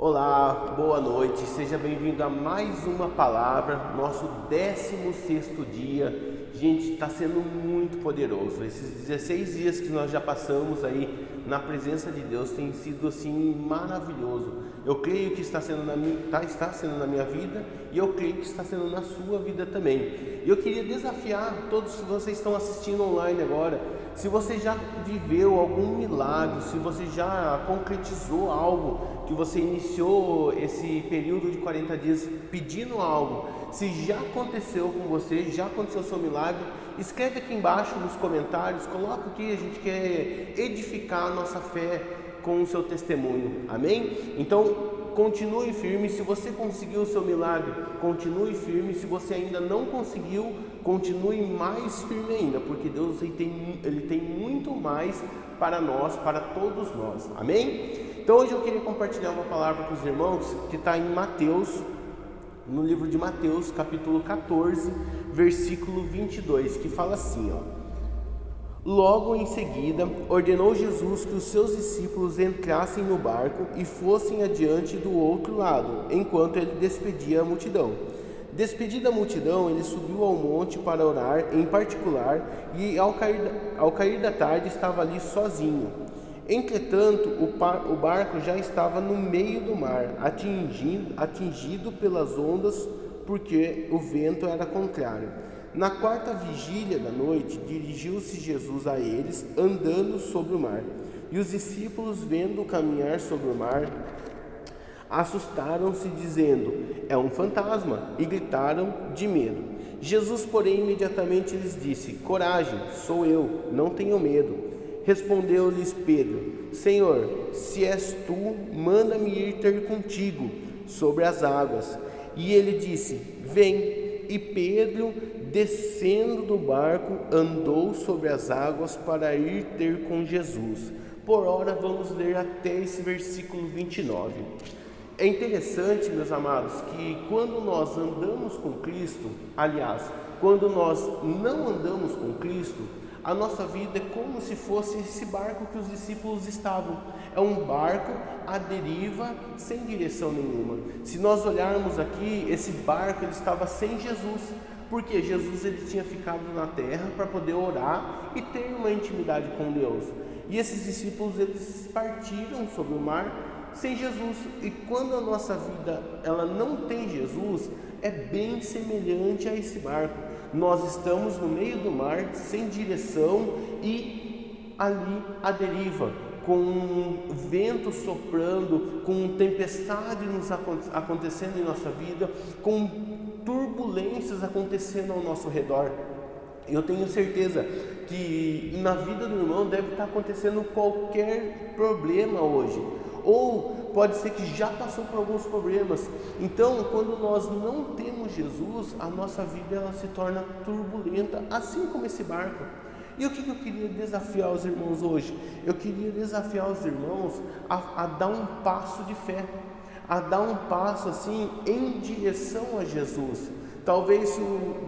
Olá, boa noite, seja bem-vindo a mais uma palavra, nosso 16º dia. Gente, está sendo muito poderoso. Esses 16 dias que nós já passamos aí na presença de Deus tem sido assim maravilhoso. Eu creio que está sendo na minha vida e eu creio que está sendo na sua vida também. E eu queria desafiar todos que vocês estão assistindo online agora, se você já viveu algum milagre, se você já concretizou algo, que você iniciou esse período de 40 dias pedindo algo, se já aconteceu com você, já aconteceu o seu milagre, escreve aqui embaixo nos comentários, coloca aqui, a gente quer edificar a nossa fé com o seu testemunho, amém? Então, continue firme. Se você conseguiu o seu milagre, continue firme. Se você ainda não conseguiu, continue mais firme ainda, porque Deus ele tem muito mais para nós, para todos nós, amém? Então hoje eu queria compartilhar uma palavra com os irmãos que está em Mateus, no livro de Mateus, capítulo 14, versículo 22, que fala assim, ó: Logo em seguida, ordenou Jesus que os seus discípulos entrassem no barco e fossem adiante do outro lado, enquanto ele despedia a multidão. Despedida a multidão, ele subiu ao monte para orar em particular e ao cair da tarde estava ali sozinho. Entretanto, o barco já estava no meio do mar, atingido pelas ondas, porque o vento era contrário. Na quarta vigília da noite, dirigiu-se Jesus a eles, andando sobre o mar. E os discípulos, vendo-o caminhar sobre o mar, assustaram-se, dizendo: é um fantasma, e gritaram de medo. Jesus, porém, imediatamente lhes disse: coragem, sou eu, não tenham medo. Respondeu-lhes Pedro: Senhor, se és tu, manda-me ir ter contigo sobre as águas. E ele disse: vem. E Pedro, descendo do barco, andou sobre as águas para ir ter com Jesus. Por ora, vamos ler até esse versículo 29. É interessante, meus amados, que quando nós andamos com Cristo, aliás, quando nós não andamos com Cristo, a nossa vida é como se fosse esse barco que os discípulos estavam. É um barco à deriva, sem direção nenhuma. Se nós olharmos aqui, esse barco ele estava sem Jesus, porque Jesus ele tinha ficado na terra para poder orar e ter uma intimidade com Deus. E esses discípulos eles partiram sobre o mar sem Jesus. E quando a nossa vida ela não tem Jesus, é bem semelhante a esse barco. Nós estamos no meio do mar, sem direção e ali à deriva, com vento soprando, com tempestade acontecendo em nossa vida, com turbulências acontecendo ao nosso redor. Eu tenho certeza que na vida do irmão deve estar acontecendo qualquer problema hoje, ou pode ser que já passou por alguns problemas. Então, quando nós não temos Jesus, a nossa vida ela se torna turbulenta, assim como esse barco. E o que eu queria desafiar os irmãos hoje? Eu queria desafiar os irmãos a dar um passo de fé, a dar um passo assim em direção a Jesus. Talvez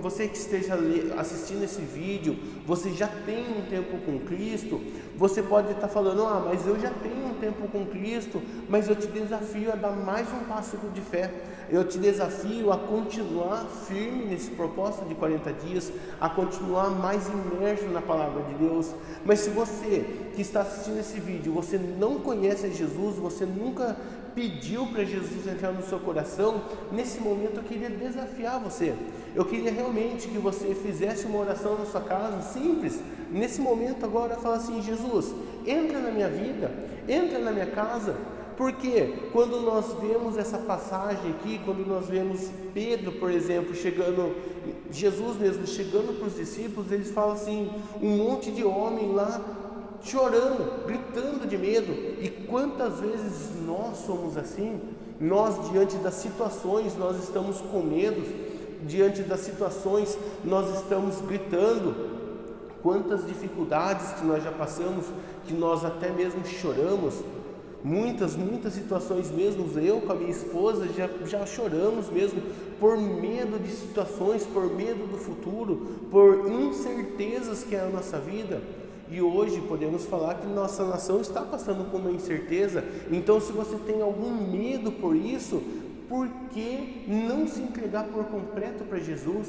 você que esteja assistindo esse vídeo, você já tem um tempo com Cristo, você pode estar falando: mas eu já tenho um tempo com Cristo, mas eu te desafio a dar mais um passo de fé. Eu te desafio a continuar firme nesse propósito de 40 dias, a continuar mais imerso na palavra de Deus. Mas se você que está assistindo esse vídeo, você não conhece Jesus, você nunca pediu para Jesus entrar no seu coração, nesse momento eu queria desafiar você. Eu queria realmente que você fizesse uma oração na sua casa, simples. Nesse momento agora, fala assim: Jesus, entra na minha vida, entra na minha casa. Porque quando nós vemos essa passagem aqui, quando nós vemos Pedro, por exemplo, Jesus mesmo chegando para os discípulos, eles falam assim, um monte de homem lá chorando, gritando de medo. E quantas vezes nós somos assim? Nós, diante das situações, nós estamos com medo, diante das situações, nós estamos gritando. Quantas dificuldades que nós já passamos, que nós até mesmo choramos. Muitas situações mesmo, eu com a minha esposa já choramos mesmo, por medo de situações, por medo do futuro, por incertezas que é a nossa vida. E hoje podemos falar que nossa nação está passando por uma incerteza. Então, se você tem algum medo por isso, por que não se entregar por completo para Jesus?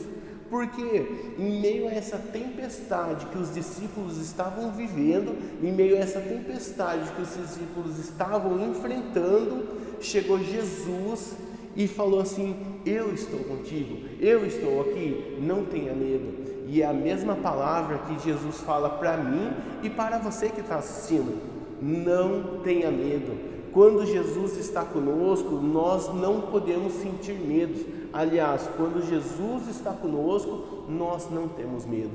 Porque em meio a essa tempestade que os discípulos estavam vivendo, em meio a essa tempestade que os discípulos estavam enfrentando, chegou Jesus e falou assim: eu estou contigo, eu estou aqui, não tenha medo. E é a mesma palavra que Jesus fala para mim e para você que está assistindo: não tenha medo. Quando Jesus está conosco, nós não podemos sentir medo. Aliás, quando Jesus está conosco, nós não temos medo.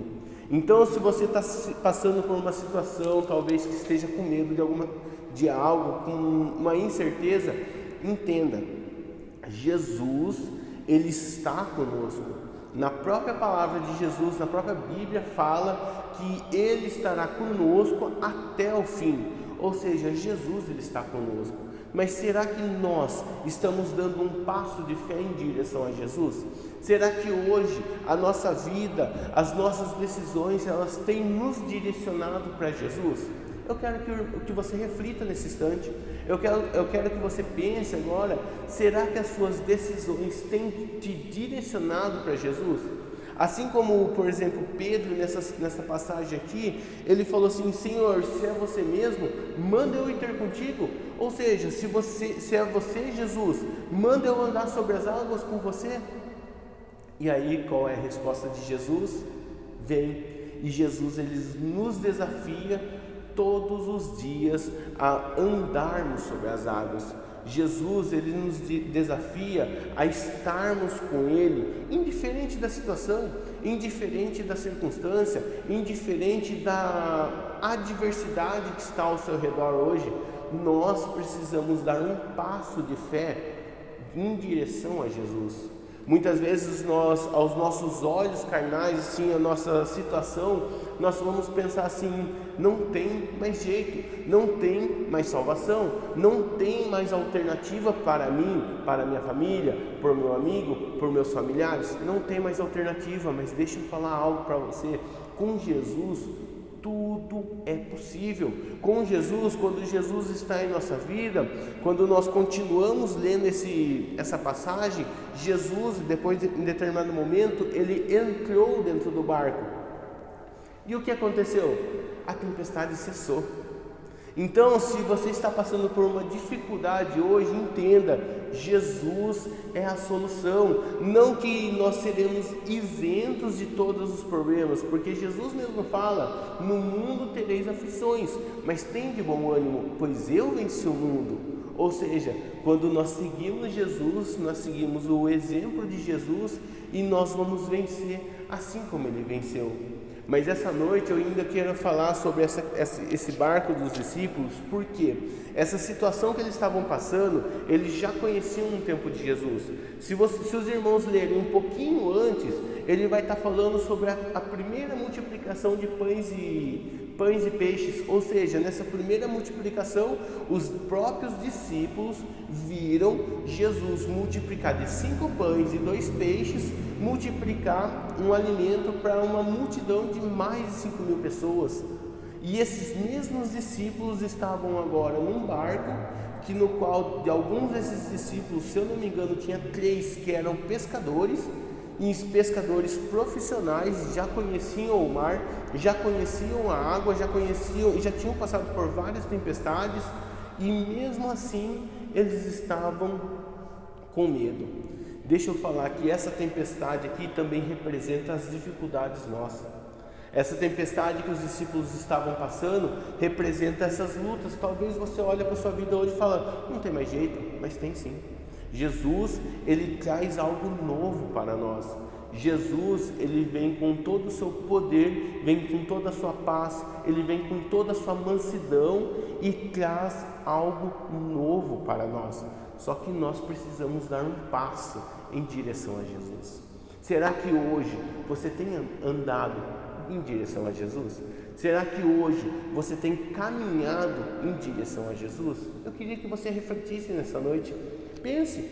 Então, se você está passando por uma situação, talvez que esteja com medo de algo, com uma incerteza, entenda, Jesus, Ele está conosco. Na própria palavra de Jesus, na própria Bíblia, fala que Ele estará conosco até o fim. Ou seja, Jesus, Ele está conosco. Mas será que nós estamos dando um passo de fé em direção a Jesus? Será que hoje a nossa vida, as nossas decisões, elas têm nos direcionado para Jesus? Eu quero que você reflita nesse instante. Eu quero que você pense agora: será que as suas decisões têm te direcionado para Jesus? Assim como, por exemplo, Pedro, nessa passagem aqui, ele falou assim: Senhor, se é você mesmo, manda eu ir ter contigo. Ou seja, se é você, Jesus, manda eu andar sobre as águas com você. E aí, qual é a resposta de Jesus? Vem. E Jesus, ele nos desafia todos os dias a andarmos sobre as águas. Jesus, ele nos desafia a estarmos com Ele, indiferente da situação, indiferente da circunstância, indiferente da adversidade que está ao seu redor hoje. Nós precisamos dar um passo de fé em direção a Jesus. Muitas vezes nós, aos nossos olhos carnais, assim, a nossa situação, nós vamos pensar assim: não tem mais jeito, não tem mais salvação, não tem mais alternativa para mim, para minha família, por meu amigo, por meus familiares, não tem mais alternativa. Mas deixa eu falar algo para você: com Jesus tudo é possível. Com Jesus, quando Jesus está em nossa vida, quando nós continuamos lendo essa passagem, Jesus, depois em determinado momento, ele entrou dentro do barco. E o que aconteceu? A tempestade cessou. Então, se você está passando por uma dificuldade hoje, entenda: Jesus é a solução. Não que nós seremos isentos de todos os problemas, porque Jesus mesmo fala: no mundo tereis aflições, mas tem de bom ânimo, pois eu venci o mundo. Ou seja, quando nós seguimos Jesus, nós seguimos o exemplo de Jesus e nós vamos vencer assim como Ele venceu. Mas essa noite eu ainda quero falar sobre esse barco dos discípulos, porque essa situação que eles estavam passando, eles já conheciam no tempo de Jesus. Se os irmãos lerem um pouquinho antes, ele vai estar falando sobre a primeira multiplicação de pães e peixes. Ou seja, nessa primeira multiplicação, os próprios discípulos viram Jesus multiplicar de 5 pães e 2 peixes, multiplicar um alimento para uma multidão de mais de 5.000 pessoas. E esses mesmos discípulos estavam agora num barco, no qual de alguns desses discípulos, se eu não me engano, tinha 3 que eram pescadores, e os pescadores profissionais já conheciam o mar, já conheciam a água, já tinham passado por várias tempestades, e mesmo assim eles estavam com medo. Deixa eu falar que essa tempestade aqui também representa as dificuldades nossas. Essa tempestade que os discípulos estavam passando representa essas lutas. Talvez você olhe para a sua vida hoje e fala: não tem mais jeito, mas tem sim. Jesus, ele traz algo novo para nós. Jesus, ele vem com todo o seu poder, vem com toda a sua paz, ele vem com toda a sua mansidão e traz algo novo para nós. Só que nós precisamos dar um passo em direção a Jesus. Será que hoje você tem andado em direção a Jesus? Será que hoje você tem caminhado em direção a Jesus? Eu queria que você refletisse nessa noite. Pense,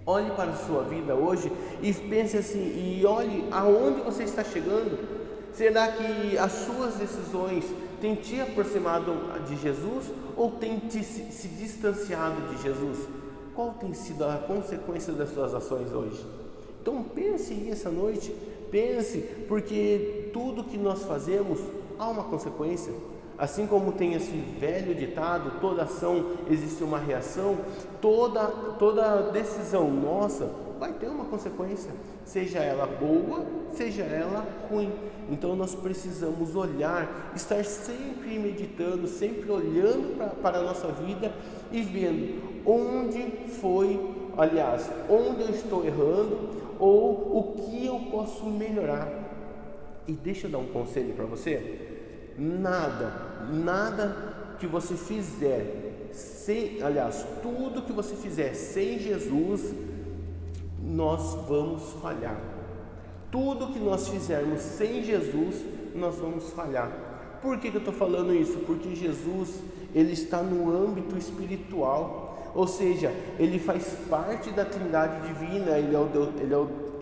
olhe para a sua vida hoje e pense assim, e olhe aonde você está chegando. Será que as suas decisões tem te aproximado de Jesus ou tem se distanciado de Jesus? Qual tem sido a consequência das suas ações hoje? Então pense aí essa noite, pense, porque tudo que nós fazemos há uma consequência. Assim como tem esse velho ditado, toda ação existe uma reação, toda decisão nossa vai ter uma consequência, seja ela boa, seja ela ruim. Então nós precisamos olhar, estar sempre meditando, sempre olhando para a nossa vida e vendo onde eu estou errando ou o que eu posso melhorar. E deixa eu dar um conselho para você. Nada que você fizer tudo que você fizer sem Jesus, nós vamos falhar. Tudo que nós fizermos sem Jesus, nós vamos falhar. Por que eu estou falando isso? Porque Jesus, ele está no âmbito espiritual, ou seja, ele faz parte da Trindade divina.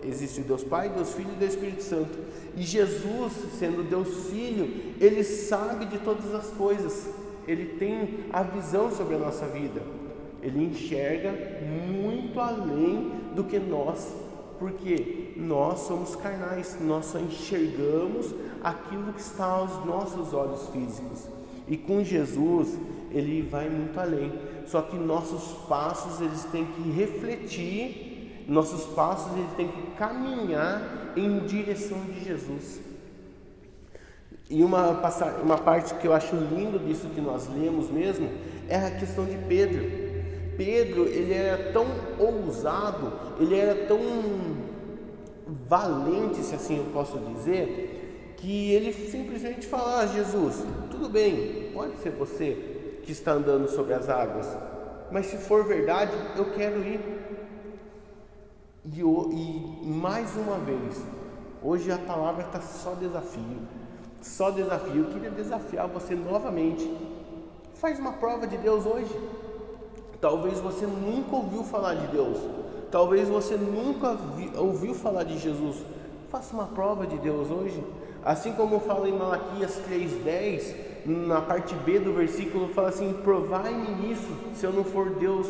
Existe o Deus Pai, Deus Filho e Deus Espírito Santo. E Jesus, sendo Deus Filho, ele sabe de todas as coisas. Ele tem a visão sobre a nossa vida. Ele enxerga muito além do que nós, porque nós somos carnais, nós só enxergamos aquilo que está aos nossos olhos físicos. E com Jesus, ele vai muito além. Só que nossos passos, eles têm que refletir, nossos passos, eles têm que caminhar em direção de Jesus. E uma parte que eu acho lindo disso que nós lemos mesmo, é a questão de Pedro. Pedro, ele era tão ousado, ele era tão valente, se assim eu posso dizer, que ele simplesmente fala: Jesus, tudo bem, pode ser você que está andando sobre as águas, mas se for verdade, eu quero ir. E mais uma vez, hoje a palavra está só desafio. Eu queria desafiar você novamente. Faz uma prova de Deus hoje. Talvez você nunca ouviu falar de Deus, talvez você nunca ouviu falar de Jesus. Faça uma prova de Deus hoje. Assim como fala em Malaquias 3:10, na parte B do versículo, fala assim: provai-me nisso, se eu não for Deus.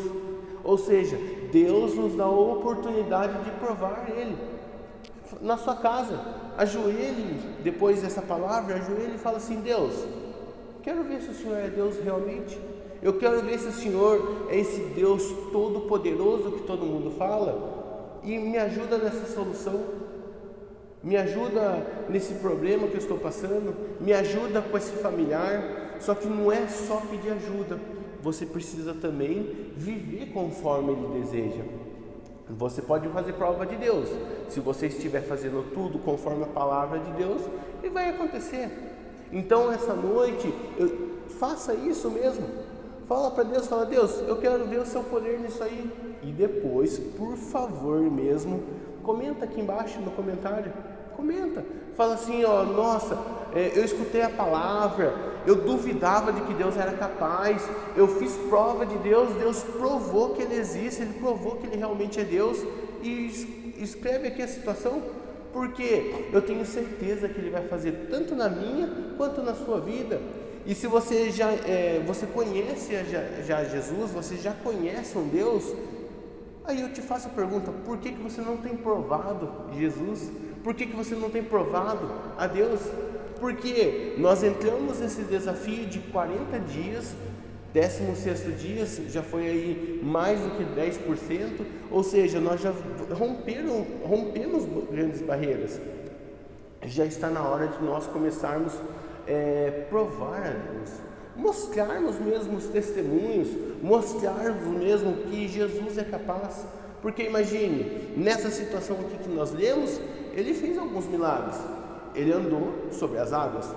Ou seja, Deus nos dá a oportunidade de provar Ele. Na sua casa, ajoelhe, depois dessa palavra, ajoelhe e fala assim: Deus, quero ver se o Senhor é Deus realmente. Eu quero ver se o Senhor é esse Deus todo-poderoso que todo mundo fala, e me ajuda nessa solução, me ajuda nesse problema que eu estou passando, me ajuda com esse familiar. Só que não é só pedir ajuda, você precisa também viver conforme Ele deseja. Você pode fazer prova de Deus, se você estiver fazendo tudo conforme a palavra de Deus, e vai acontecer. Então essa noite, faça isso mesmo. Fala para Deus, fala: Deus, eu quero ver o seu poder nisso aí. E depois, por favor mesmo, comenta aqui embaixo no comentário. Comenta, fala assim: nossa, eu escutei a palavra, eu duvidava de que Deus era capaz, eu fiz prova de Deus, Deus provou que Ele existe, Ele provou que Ele realmente é Deus. E escreve aqui a situação, porque eu tenho certeza que Ele vai fazer tanto na minha quanto na sua vida. E se você você conhece já Jesus, você já conhece um Deus, aí eu te faço a pergunta: por que você não tem provado Jesus? Por que você não tem provado a Deus? Porque nós entramos nesse desafio de 40 dias, 16º dia, já foi aí mais do que 10%, ou seja, nós já rompemos grandes barreiras. Já está na hora de nós começarmos provar a Deus, mostrarmos mesmo os testemunhos, mostrarmos mesmo que Jesus é capaz. Porque imagine, nessa situação aqui que nós lemos, Ele fez alguns milagres. Ele andou sobre as águas.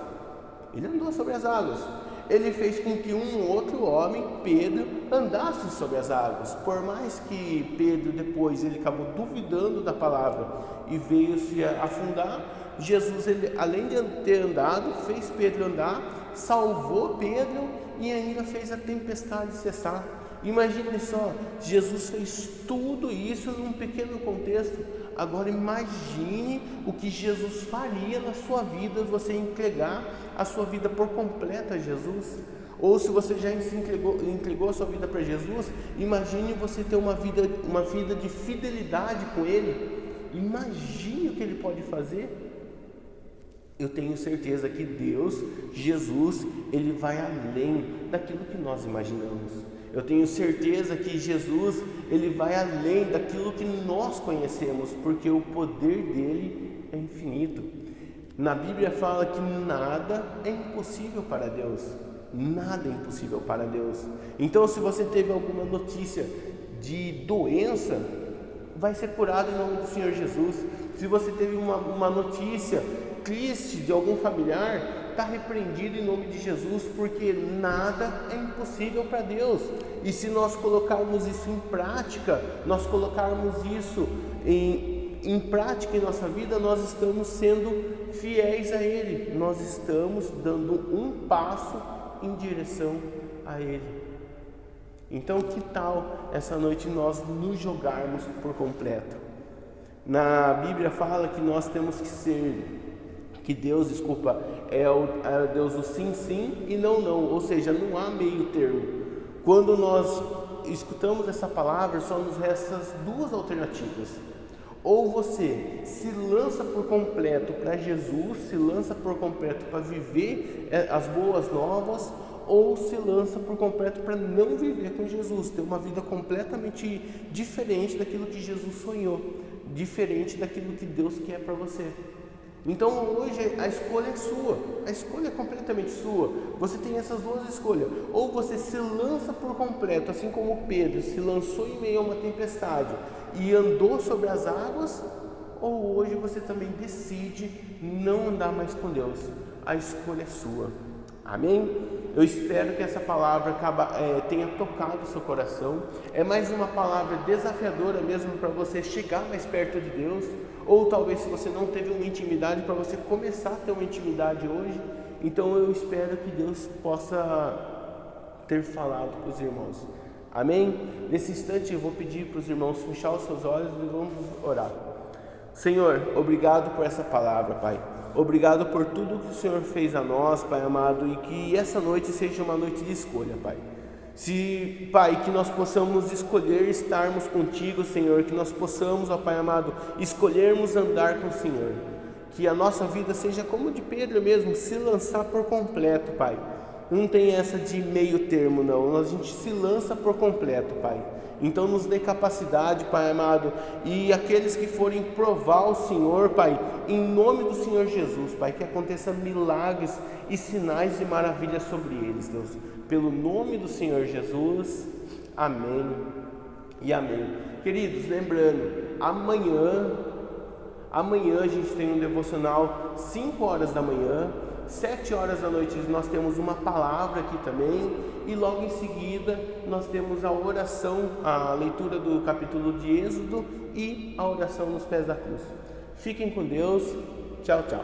Ele fez com que um outro homem, Pedro, andasse sobre as águas. Por mais que Pedro depois ele acabou duvidando da palavra e veio se afundar, Jesus, ele, além de ter andado, fez Pedro andar, salvou Pedro e ainda fez a tempestade cessar. Imagine só, Jesus fez tudo isso num pequeno contexto. Agora imagine o que Jesus faria na sua vida, você entregar a sua vida por completo a Jesus. Ou se você já entregou a sua vida para Jesus, imagine você ter uma vida de fidelidade com Ele. Imagine o que Ele pode fazer. Eu tenho certeza que Deus, Jesus, Ele vai além daquilo que nós imaginamos. Eu tenho certeza que Jesus, Ele vai além daquilo que nós conhecemos, porque o poder dEle é infinito. Na Bíblia fala que nada é impossível para Deus. Nada é impossível para Deus. Então, se você teve alguma notícia de doença, vai ser curado em nome do Senhor Jesus. Se você teve uma notícia triste de algum familiar, está repreendido em nome de Jesus, porque nada é impossível para Deus. E se nós colocarmos isso em prática, nós colocarmos isso em prática em nossa vida, nós estamos sendo fiéis a Ele, nós estamos dando um passo em direção a Ele. Então, que tal essa noite nós nos jogarmos por completo? Na Bíblia fala que nós temos que ser, que Deus, é o Deus do sim, sim e não, não, ou seja, não há meio termo. Quando nós escutamos essa palavra, só nos restam as duas alternativas. Ou você se lança por completo para Jesus, se lança por completo para viver as boas novas, ou se lança por completo para não viver com Jesus, ter uma vida completamente diferente daquilo que Jesus sonhou, diferente daquilo que Deus quer para você. Então hoje a escolha é sua, a escolha é completamente sua. Você tem essas duas escolhas: ou você se lança por completo, assim como Pedro se lançou em meio a uma tempestade e andou sobre as águas, ou hoje você também decide não andar mais com Deus. A escolha é sua. Amém? Eu espero que essa palavra tenha tocado o seu coração. É mais uma palavra desafiadora mesmo para você chegar mais perto de Deus. Ou talvez, se você não teve uma intimidade, para você começar a ter uma intimidade hoje. Então eu espero que Deus possa ter falado com os irmãos. Amém? Nesse instante eu vou pedir para os irmãos fechar os seus olhos e vamos orar. Senhor, obrigado por essa palavra, Pai. Obrigado por tudo que o Senhor fez a nós, Pai amado, e que essa noite seja uma noite de escolha, Pai. Pai, que nós possamos escolher estarmos contigo, Senhor, que nós possamos, ó Pai amado, escolhermos andar com o Senhor. Que a nossa vida seja como de Pedro mesmo, se lançar por completo, Pai. Não tem essa de meio termo, não. A gente se lança por completo, Pai. Então nos dê capacidade, Pai amado, e aqueles que forem provar o Senhor, Pai, em nome do Senhor Jesus, Pai, que aconteça milagres e sinais e maravilhas sobre eles, Deus, pelo nome do Senhor Jesus, amém e amém. Queridos, lembrando, amanhã a gente tem um devocional 5 horas da manhã, 7 horas da noite nós temos uma palavra aqui também, e logo em seguida nós temos a oração, a leitura do capítulo de Êxodo e a oração nos pés da cruz. Fiquem com Deus, tchau, tchau.